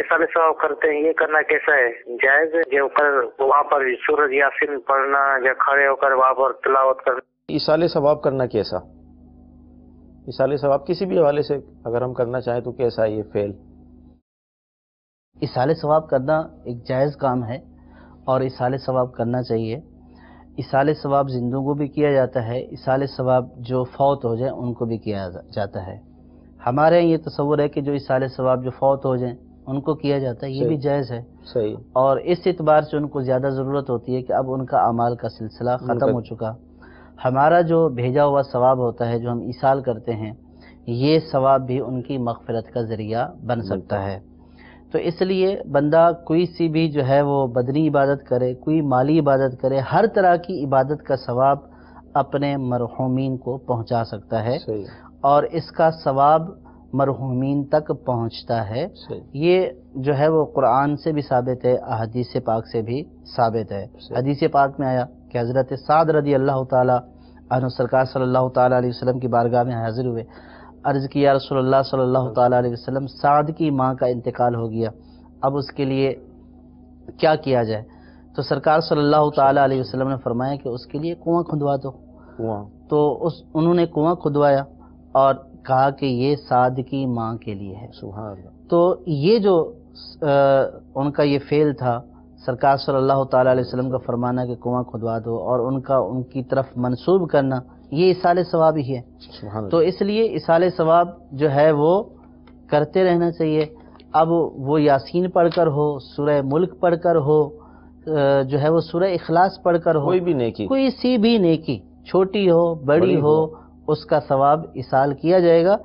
साले सवाब करते हैं, ये करना कैसा है? जायज है? जो कर वहाँ पर सूरज यासीन पढ़ना या खड़े होकर वहाँ पर तिलावत करना, इसाले सवाब करना कैसा? इसाले सवाब किसी भी हवाले से अगर हम करना चाहें तो कैसा है ये फेल? इसाले सवाब करना एक जायज़ काम है और इसाले सवाब करना चाहिए। इसाले सवाब जिंदों को भी किया जाता है, इसाले सवाब जो फौत हो जाए उनको भी किया जाता है। हमारे यहाँ ये तस्वुर है कि जो इसाले सवाब जो फौत हो जाए उनको किया जाता है, ये भी जायज़ है। सही। और इस एतबार से उनको ज़्यादा ज़रूरत होती है कि अब उनका अमाल का सिलसिला ख़त्म हो चुका। हमारा जो भेजा हुआ सवाब होता है, जो हम इसाल करते हैं, ये सवाब भी उनकी मग़फ़िरत का ज़रिया बन सकता है। तो इसलिए बंदा कोई सी भी जो है वो बदनी इबादत करे, कोई माली इबादत करे, हर तरह की इबादत का सवाब अपने मरहूमीन को पहुंचा सकता है और इसका सवाब मरहूमीन तक पहुंचता है। ये जो है वो कुरान से भी साबित है, हदीस पाक से भी साबित है। हदीस पाक में आया कि हज़रत साद रज़ी अल्लाह ताला अन्हु सरकार सल्लल्लाहु ताला अलैहि वसल्लम की बारगाह में हाजिर हुए। अर्ज़ किया रसूलुल्लाह सल्लल्लाहु ताला अलैहि वसल्लम, साद की माँ का इंतकाल हो गया, अब उसके लिए क्या किया जाए? तो सरकार सल्लल्लाहु ताला अलैहि वसल्लम ने फरमाया कि उसके लिए कुआं खुदवा दो। तो उन्होंने कुआं खुदवाया और कहा कि ये साद की माँ के लिए है। सुभान अल्लाह। तो ये जो उनका ये फेल था, सरकार सल्लल्लाहु ताला अलैहि वसल्लम का फरमाना कि कुआं खुदवा दो और उनकी तरफ मंसूब करना, ये इसाले सवाब ही है। तो इसलिए इसाले सवाब जो है वो करते रहना चाहिए। अब वो यासीन पढ़कर हो, सूरह मुल्क पढ़कर हो, जो है वो सूरह इखलास पढ़कर हो, कोई सी भी नेकी छोटी हो बड़ी हो, उसका सवाब इसाल किया जाएगा।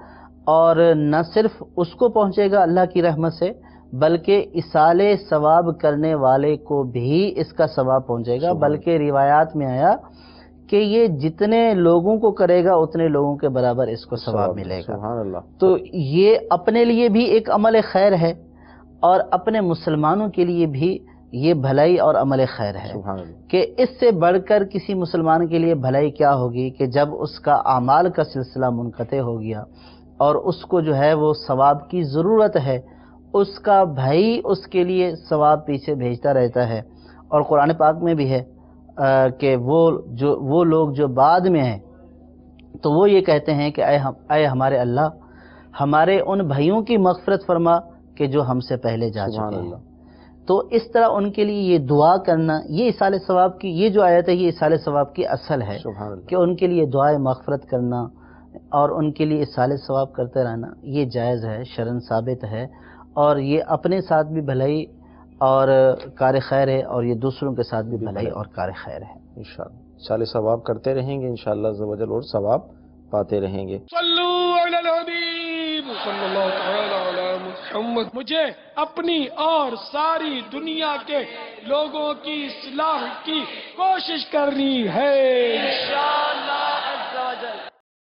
और न सिर्फ उसको पहुंचेगा अल्लाह की रहमत से, बल्कि इसाले सवाब करने वाले को भी इसका सवाब पहुंचेगा। बल्कि रिवायात में आया कि ये जितने लोगों को करेगा उतने लोगों के बराबर इसको सवाब मिलेगा। तो ये अपने लिए भी एक अमल खैर है और अपने मुसलमानों के लिए भी ये भलाई और अमल खैर है कि इससे बढ़कर किसी मुसलमान के लिए भलाई क्या होगी कि जब उसका आमाल का सिलसिला मुनक़ते हो गया और उसको जो है वो सवाब की ज़रूरत है, उसका भाई उसके लिए सवाब पीछे भेजता रहता है। और कुरान पाक में भी है कि वो लोग जो बाद में हैं तो वो ये कहते हैं कि ऐ हमारे अल्लाह, हमारे उन भाइयों की मग़फ़िरत फरमा कि जो हमसे पहले जा चुके हैं। तो इस तरह उनके लिए ये दुआ करना, ये इसाले सवाब की ये जो आयत है, ये इसाले सवाब की असल है कि उनके लिए दुआए मग़फ़िरत करना और उनके लिए इसाले सवाब करते रहना, ये जायज़ है, शरन साबित है। और ये अपने साथ भी भलाई और कार खैर है और ये दूसरों के साथ भी भलाई और कार खैर है। इंशाअल्लाह इसाले सवाब करते रहेंगे इंशाअल्लाह अज़्ज़ व जल और सवाब पाते रहेंगे। सल्लू अलल हबीब सल्लल्लाहु तआला अला मुहम्मद। मुझे अपनी और सारी दुनिया के लोगों की इस्लाह की कोशिश करनी है इंशाअल्लाह अज़्ज़ व जल।